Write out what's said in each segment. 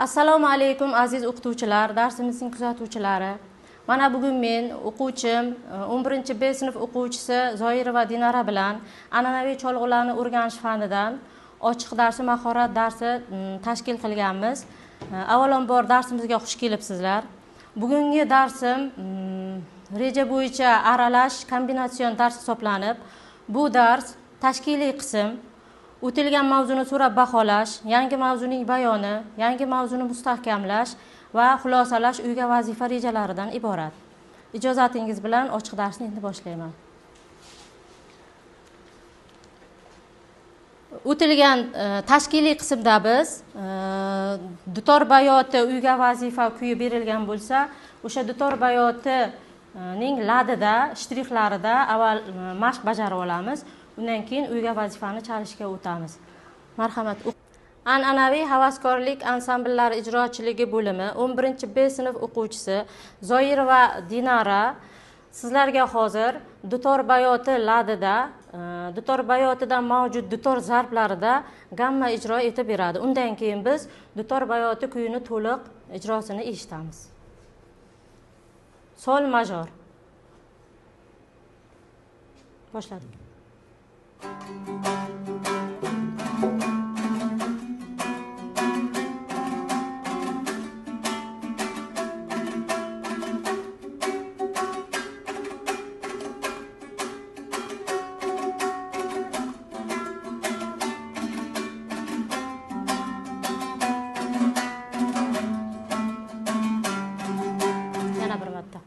Assalomu alaykum aziz o'qituvchilar, darsimizning kuzatuvchilari. Mana bugun men o'quvchim 11-B sinf o'quvchisi Zoirova Dinara bilan an'anaviy cholg'ularni o'rganish fanidan ochiq darsi mahorat darsi tashkil qilganmiz. Avvalambor darsimizga xush kelibsizlar. Bugungi darsim reja bo'yicha aralash kombinatsion dars hisoblanib, bu dars tashkiliy qism, o'tilgan mavzuni so'rab baholash, yangi mavzuning bayoni, yangi mavzuni mustahkamlash va xulosalash uyga vazifa rejalaridan iborat. Ijozatingiz bilan ochiq darsni endi boshlayman. O'tilgan tashkiliy qismda biz dutor bayoti uyga vazifa kuyi berilgan bo'lsa, o'sha dutor bayotining ladida, shtrixlarida avval mashq bajarib olamiz. Undan keyin uyga vazifani chalishga o'tamiz. Marhamat. An'anaviy havaskorlik ansambllari ijrochiligi bo'limi 11-B sinf o'quvchisi Zoirova Dinara sizlarga hozir dutor bayoti ladida, dutor bayotidan mavjud dutor zarblarida gamma ijro etib beradi. Undan keyin biz dutor bayoti kuyini to'liq ijrosini eshitamiz. Sol major. Boshladik. Yana bir marta.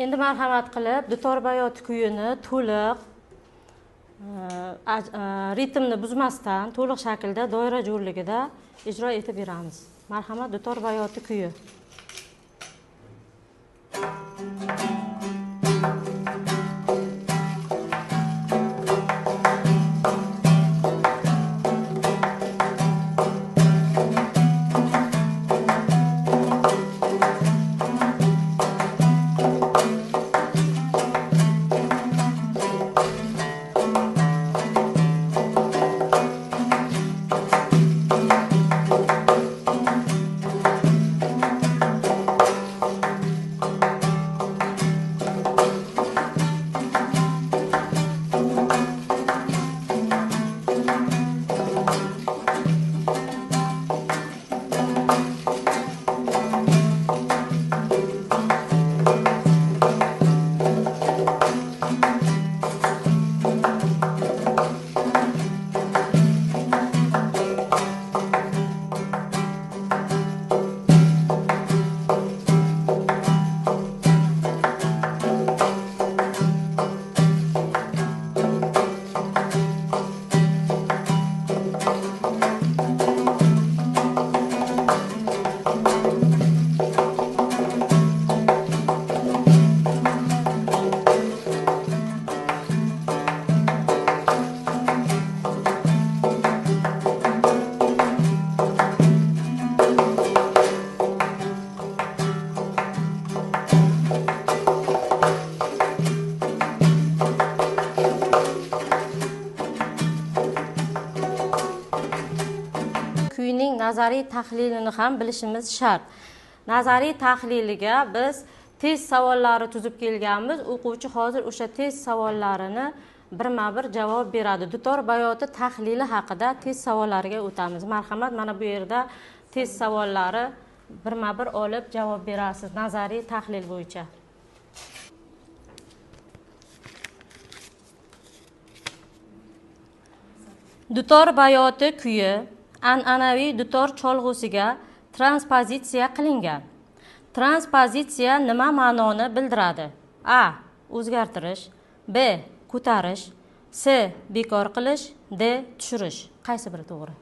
Endi marhamat qilib dutor bayoti kuyini to'liq ritmni buzmasdan to'liq shaklda doira jo'rligida ijro etib beramiz. Marhamat, dutor bayoti kuyi. Kuyning nazariy tahlilini ham bilishimiz shart. Nazariy tahliliga biz test savollari tuzib kelganmiz. O'quvchi hozir o'sha test savollarini birma-bir javob beradi. Dutor bayoti tahlili haqida test savollariga o'tamiz. Marhamat, mana bu yerda test savollari birma-bir olib javob berasiz nazariy tahlil bo'yicha. Dutor bayoti kuyi an'anaviy dutor cholg'usiga transpozitsiya qilingan. Transpozitsiya nima ma'noni bildiradi? A. O'zgartirish, B. Ko'tarish, C. Bekor qilish, D. Tushirish. Qaysi biri to'g'ri?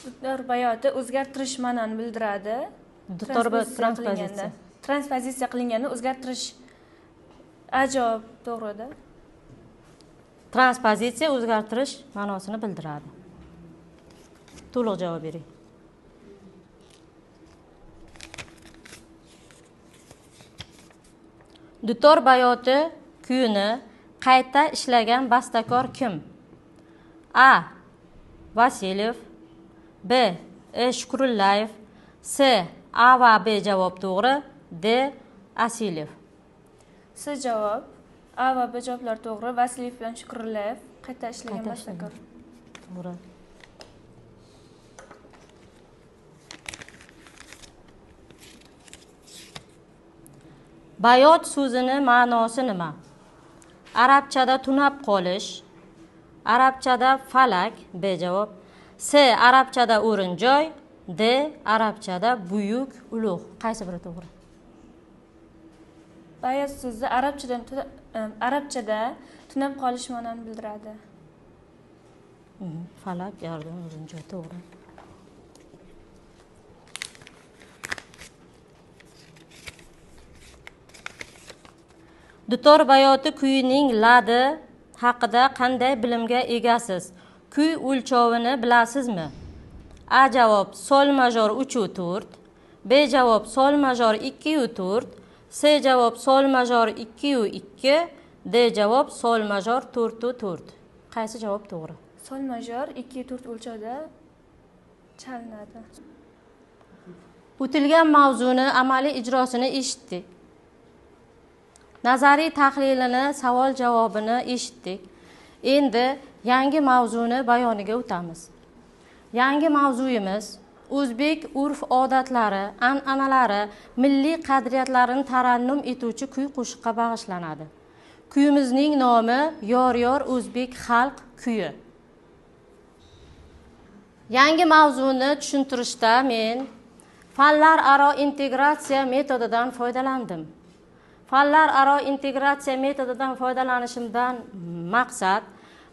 Dutor bayoti o'zgartirish ma'noni bildiradi. Dutor transpozitsiya. transpozitsiya qilinganda o'zgartirish A javob to'g'rida. Transpozitsiya o'zgartirish ma'nosini bildiradi. To'liq javob bering. Dutor bayoti kuyini qayta ishlagan bastakor kim? A. Vasilyev, B. Shukurullayev, C. A va B javob to'g'ri, D. Asilyev. C javob. A va B javoblar to'g'ri. Vasilyev bilan Shukurullayev qayta ishlagan bastakor. To'g'ri. Bayot so'zini ma'nosi nima? Arabchada tunab qolish, arabchada falak, B javob. C. Arabchada o'rin-joy, D. Arabchada buyuk, ulug'. Qaysi biri to'g'ri? Bayot so'zi arabchada tunab qolish ma'noni bildiradi. Falak, yordam, o'rin-joy to'g'ri. Dutor bayoti kuyining ladi haqida qanday bilimga egasiz? Kuy o'lchovini bilasizmi? A javob sol major 3/4, B javob sol major 2/4, C javob sol major 2/2, D javob sol major 4/4. Qaysi javob to'g'ri? Sol major 2/4 o'lchovda chalinadi. O'tilgan mavzuni amaliy ijrosini eshitdik. Nazariy tahlilini, savol javobini eshitdik. Endi yangi mavzuni bayoniga o'tamiz. Yangi mavzuyimiz o'zbek urf-odatlari, an'analari, milliy qadriyatlarini tarannum etuvchi kuy-qo'shiqqa bag'ishlanadi. Kuyimizning nomi Yor-yor o'zbek xalq kuyi. Yangi mavzuni tushuntirishda men fanlar aro integratsiya metodidan foydalandim. Fanlar aro integratsiya metodidan foydalanishimdan maqsad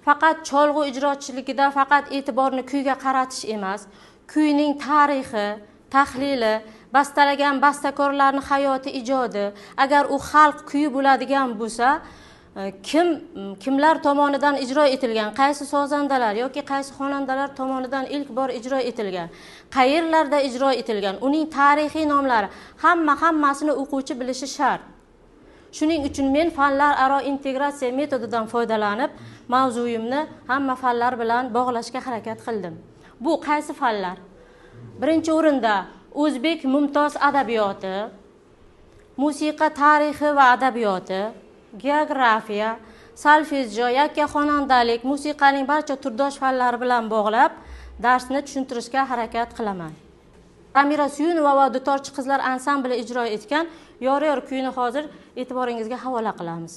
faqat cholg'u ijrochiligida faqat e'tiborni kuyga qaratish emas, kuyning tarixi, tahlili, bastalagan bastakorlarning hayoti ijodi, agar u xalq kuyi bo'ladigan bo'lsa, kimlar tomonidan ijro etilgan, qaysi sozandalar yoki qaysi xonandalar tomonidan ilk bor ijro etilgan, qayerlarda ijro etilgan, uning tarixiy nomlari hammasini o'quvchi bilishi shart. Shuning uchun men fanlar aro integratsiya metodidan foydalanib, mavzuyimni hamma fanlar bilan bog'lashga harakat qildim. Bu qaysi fanlar? Birinchi o'rinda o'zbek mumtoz adabiyoti, musiqa tarixi va adabiyoti, geografiya, solfejjo, yakkaxonandalik, musiqaning barcha turdosh fanlari bilan bog'lab darsni tushuntirishga harakat qilaman. Ramira Suyunova va dutorchi qizlar ansambli ijro etgan Yor-yor kuyini hozir e'tiboringizga havola qilamiz.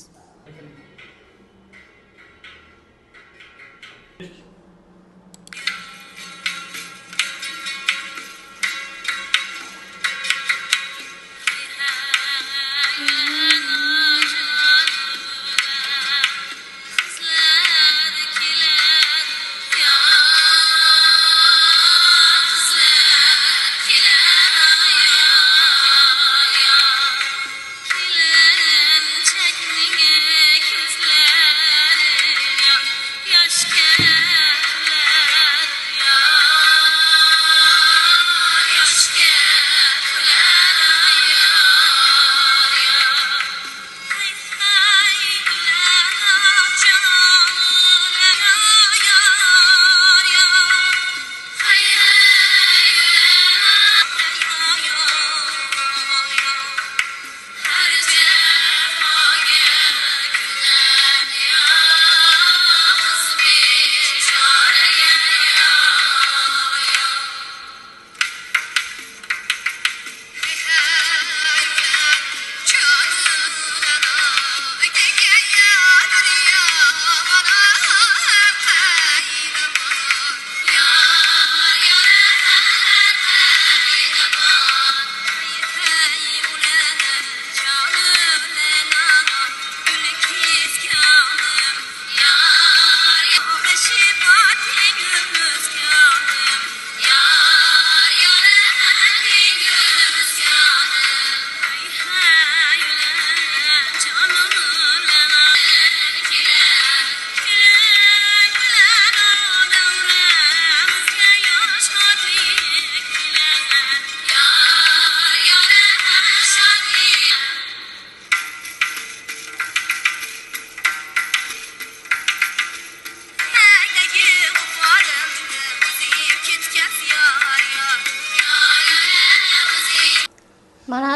Çekmeye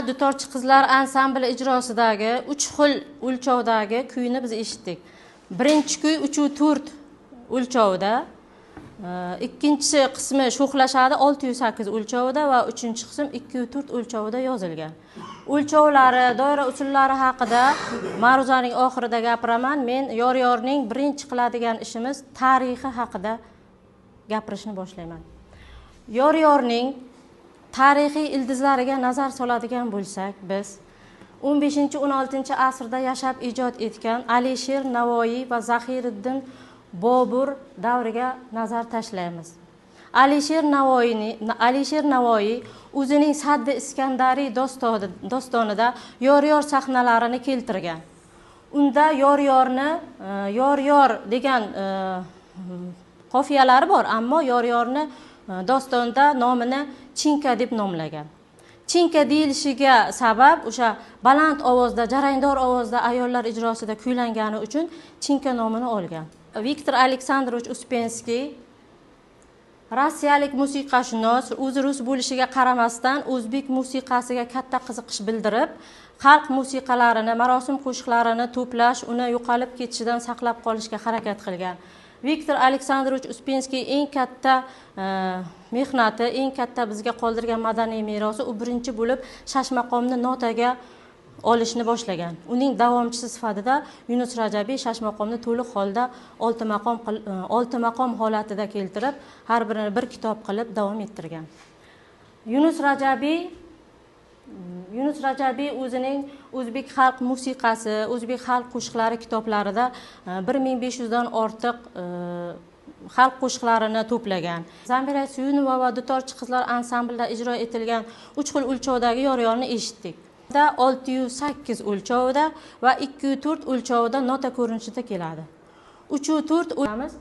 Dutorchi qizlar ansambli ijrosidagi 3 xil o'lchovdagi kuyni biz eshitdik. Birinchi kuy 3/4 o'lchovda, ikkinchi qismi sho'xlashadi 608 o'lchovida va uchinchi qism 2/4 o'lchovida yozilgan. O'lchovlari, doira usullari haqida ma'ruzaning oxirida gapiraman. Men yor-yorning birinchi qiladigan ishimiz tarixi haqida gapirishni boshlayman. Yor-yorning tarixiy ildizlariga nazar soladigan bo'lsak, biz 15-16 asrda yashab ijod etgan Alisher Navoiy va Zahiriddin Bobur davriga nazar tashlaymiz. Alisher Navoiy o'zining Saddi Iskandariy dostonida yor-yor sahnalarini keltirgan. Unda yor-yor degan qofiyalari bor, ammo yor-yorni dostonda nomini Chinka deb nomlagan. Chinka deyilishiga sabab o'sha baland ovozda, jarangdor ovozda ayollar ijrosida kuylangani uchun Chinka nomini olgan. Viktor Aleksandrovich Uspensky rossiyalik musiqashunos, o'zi rus bo'lishiga qaramasdan o'zbek musiqasiga katta qiziqish bildirib, xalq musiqalarini, marosim qo'shiqlarini to'plash, uni yo'qolib ketishidan saqlab qolishga harakat qilgan. Viktor Aleksandrovich Uspensky eng katta mehnati, eng katta bizga qoldirgan madaniy merosi u birinchi bo'lib shashmaqomni notaga olishni boshlagan. Uning davomchisi sifatida Yunus Rajabiy shashmaqomni to'liq holda 6 maqom holatida keltirib, har birini bir kitob qilib davom ettirgan. Yunus Rajabiy o'zining o'zbek xalq musiqasi, o'zbek xalq qo'shiqlari kitoblarida 1500 dan ortiq xalq qo'shiqlarini to'plagan. Zamira Suyunova va Dutorchi qizlar ansamblida ijro etilgan 3 xil o'lchovdagi yor-yorni eshitdik. 608 o'lchovida va 2/4 o'lchovida nota ko'rinishida keladi. 3/4 o'lchamiz.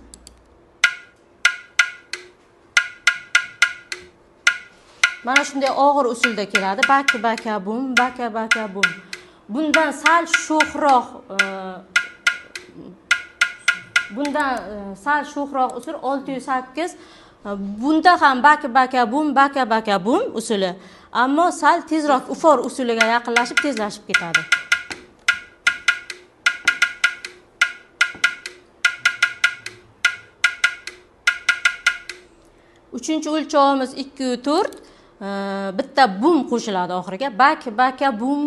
Mana shunday og'ir usulda keladi. Baka bum, baka bum. Bundan sal sho'xroq usul 608. Bunda ham baka bum usuli, ammo sal tezroq ufor usuliga yaqinlashib, tezlashib ketadi. Uchinchi o'lchovimiz 2/4. Bitta bum qo'shiladi oxiriga. Baka bum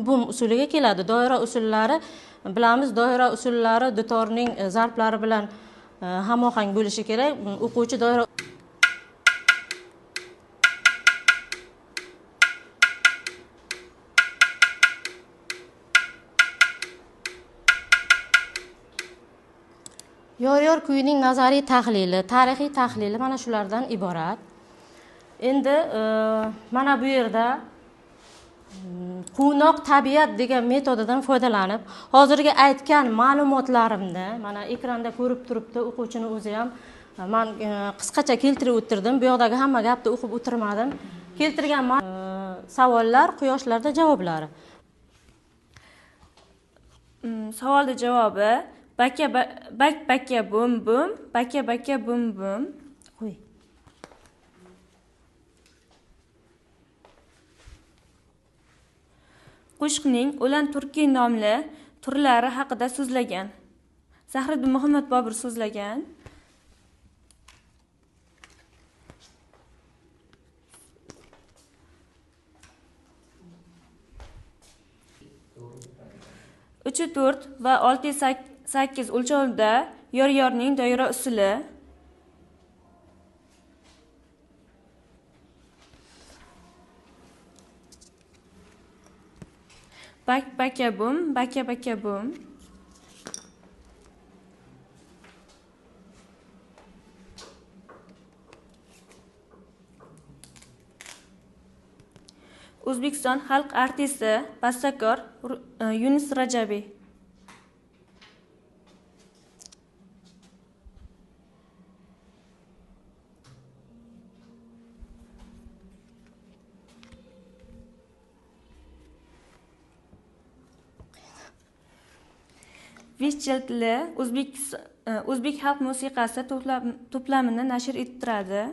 bum usuliga keladi. Doira usullari bilamiz, doira usullari dutorning zarblari bilan hamohang bo'lishi kerak. O'quvchi doira yor-yor kuyining nazariy tahlili, tarixiy tahlili mana shulardan iborat. Endi mana bu yerda quvnoq tabiat degan metodidan foydalanib, hozirgi aytgan ma'lumotlarimni mana ekranda ko'rib turibdi o'quvchini o'zi ham. Men qisqacha keltirib o'tirdim. Bu yoqdagi hamma gapni o'qib o'tirmadim. Keltirgan savollar, quyoshlarda javoblari. Savolning javobi baka bum bum, baka bum bum. Qo'y. Qo'shiqning O'lan Turkiy nomli turlari haqida so'zlagan. Zahiriddin Muhammad Bobur so'zlagan. Uch 4 va 6-8 o'lchovda yor-yorning doira usuli. Baka bum, baka bum. O'zbekiston xalq artisti, bastakor Yunus Rajabiy. Vishcheltli o'zbek xalq musiqasi to'plamini nashr ettiradi.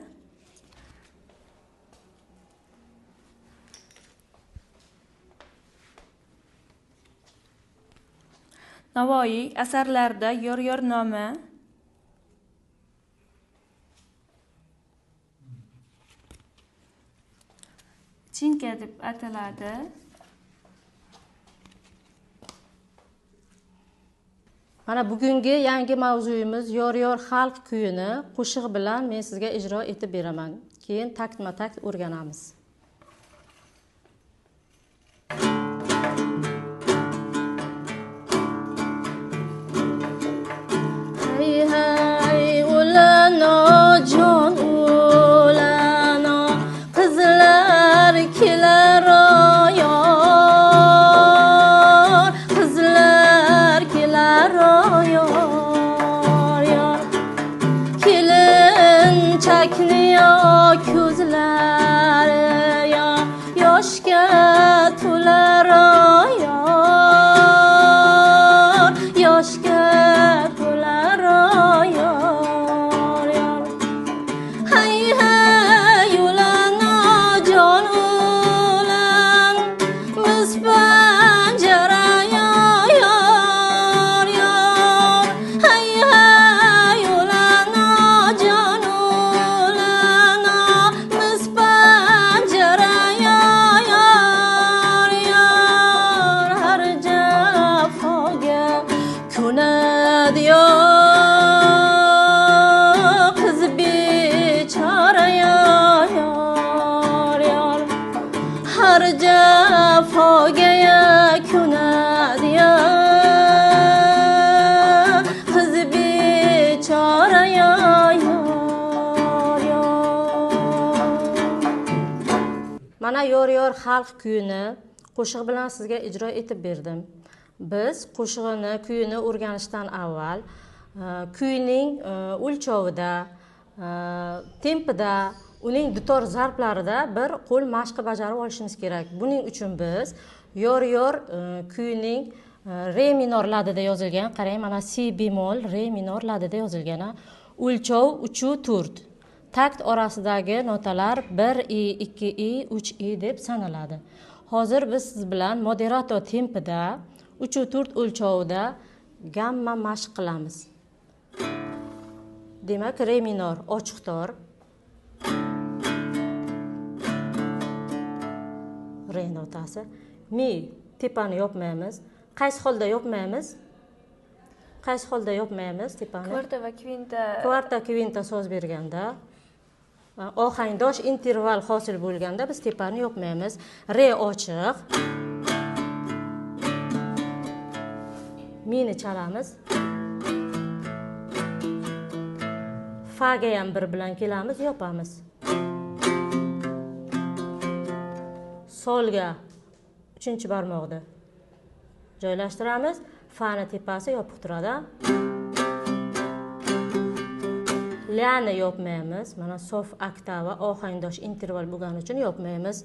Navoiy asarlarida yor nomi Chinka deb ataladi. Mana bugungi yangi mavzuyimiz yor xalq kuyini qo'shiq bilan men sizga ijro etib beraman. Keyin taktma-takt o'rganamiz. Hey hey ulano jon ulano qizlar kelar qizlar kelar kelin chakniyo ko'zlari yoshga to'lar yoshga to'lar hay hay ulano jon ulan biz panjara hay hay ulano jon ulano biz panjara har jafoga ko'nadi qiz bechora har jafoga ko'nadi qiz bechora Mana yor xalq kuyini qo'shiq bilan sizga ijro etib berdim. Biz qo'shig'ini, kuyini o'rganishdan avval kuyning o'lchovida, tempida, uning dutor zarblarida bir qo'l mashqi bajarib olishimiz kerak. Buning uchun biz yor kuyining re minor ladida yozilgan, qarang, mana si bemol, re minor ladida yozilgan. O'lchov 3-4. Takt orasidagi notalar 1i, 2i, 3i deb sanaladi. Hozir biz siz bilan moderato tempida 3-4 o'lchovida gamma mashq qilamiz. Demak, re minor ochiq tor, re notasi, mi tepani yopmaymiz. Qaysi holda yopmaymiz? Qaysi holda yopmaymiz tepani? Kvarta va kvinta so'z berganda, ohangdosh interval hosil bo'lganda biz tepani yopmaymiz. Re ochiq, mini chalamiz, faga ham bir bilan kelamiz, yopamiz. Solga 3-barmoqda joylashtiramiz, fani tepasi yopiq turadi. Lani yopmaymiz, mana sof oktava ohangdosh interval bo'lgani uchun yopmaymiz.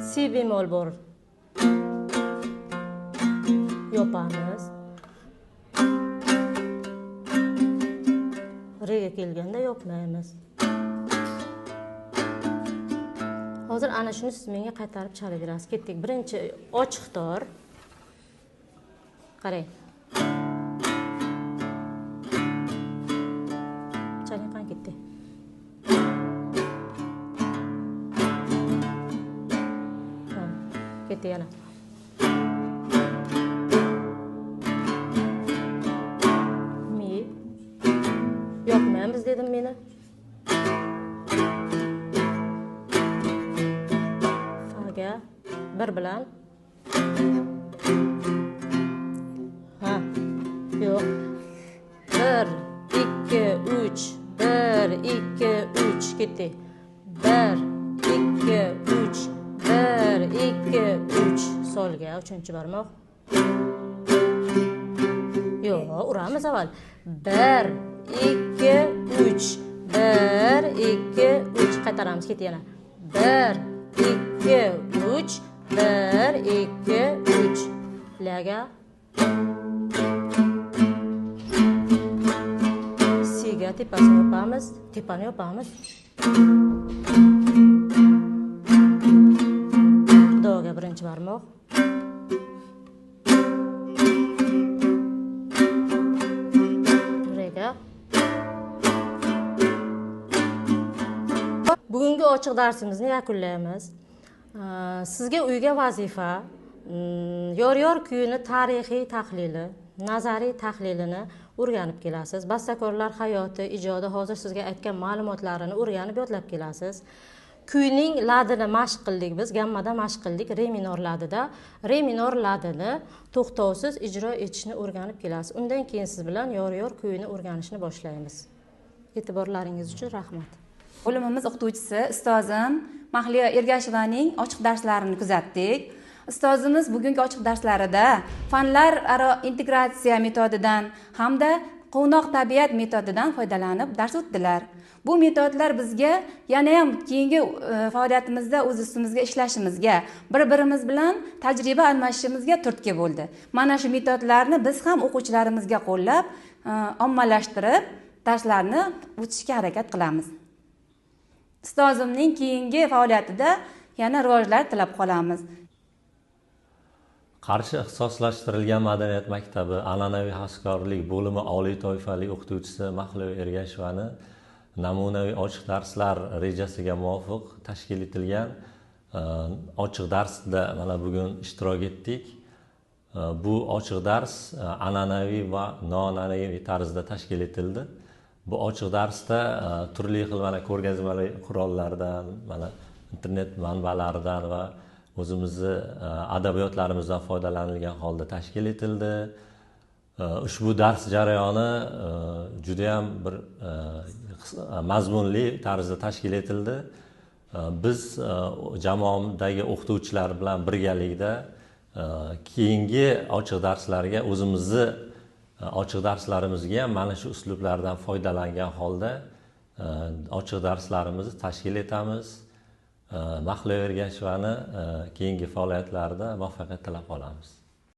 Si bemol bor, yopamiz. Rega kelganda yopmaymiz. Hozir ana shuni siz menga qaytarib chalib berasiz. Ketdik. Birinchi ochiq tor. Qarang. Chaling qan ketdi. Ketdi yana. Mi yopmaymiz dedim meni. Faga bir bilan. Ha, yo'q. 1, 2, 3, 1, 2, 3 ketdi. 1, 2, 3, 1, 2, 3 solga 3-barmoq. Yo'q, uramiz avval. 1, 2, 3, 1, 2, 3 qaytaramiz, ketdi yana. 1, 2, 3, 1, 2, 3 laga. Siga tepasini yopamiz, tepani yopamiz. Doga birinchi barmoq. ochiq darsimizni yakunlaymiz. Sizga uyga vazifa yor kuyini tarixiy tahlili, nazariy tahlilini o'rganib kelasiz. Bastakorlar hayoti, ijodi hozir sizga aytgan ma'lumotlarini o'rganib yodlab kelasiz. Kuyning ladini mashq qildik biz, gammada mashq qildik, re minor ladida. Re minor ladini to'xtovsiz ijro etishni o'rganib kelasiz. Undan keyin siz bilan yor kuyini o'rganishni boshlaymiz. E'tiborlaringiz uchun rahmat. Bo'limimiz o'qituvchisi ustozim Mahliyo Ergashevaning ochiq darslarini kuzatdik. Ustozimiz bugungi ochiq darslarida fanlararo integratsiya metodidan hamda quvnoq tabiat metodidan foydalanib dars o'tdilar. Bu metodlar bizga yana ham keyingi faoliyatimizda o'z ustimizga ishlashimizga, bir-birimiz bilan tajriba almashishimizga turtki bo'ldi. Mana shu metodlarni biz ham o'quvchilarimizga qo'llab, ommalashtirib darslarni o'tishga harakat qilamiz. Ustozimning keyingi faoliyatida yana rivojlar tilab qolamiz. Qarshi ixtisoslashtirilgan madaniyat maktabi an'anaviy haskorlik bo'limi oliy toifali o'qituvchisi Mahliyo Ergashevani namunaviy ochiq darslar rejasiga muvofiq tashkil etilgan ochiq darsda mana bugun ishtirok etdik. Bu ochiq dars an'anaviy va noan'anaviy tarzda tashkil etildi. Bu ochiq darsda turli xil mana ko'rgazmali qurollardan, mana internet manbalaridan va o'zimizni adabiyotlarimizdan foydalanilgan holda tashkil etildi. Ushbu dars jarayoni juda ham bir mazmunli tarzda tashkil etildi. Biz jamoamdagi o'qituvchilar bilan birgalikda keyingi ochiq darslarga o'zimizni ochiq darslarimizga ham mana shu uslublardan foydalangan holda ochiq darslarimizni tashkil etamiz. Mahliyo Ergashevani keyingi faoliyatlarida muvaffaqiyat tilab qolamiz.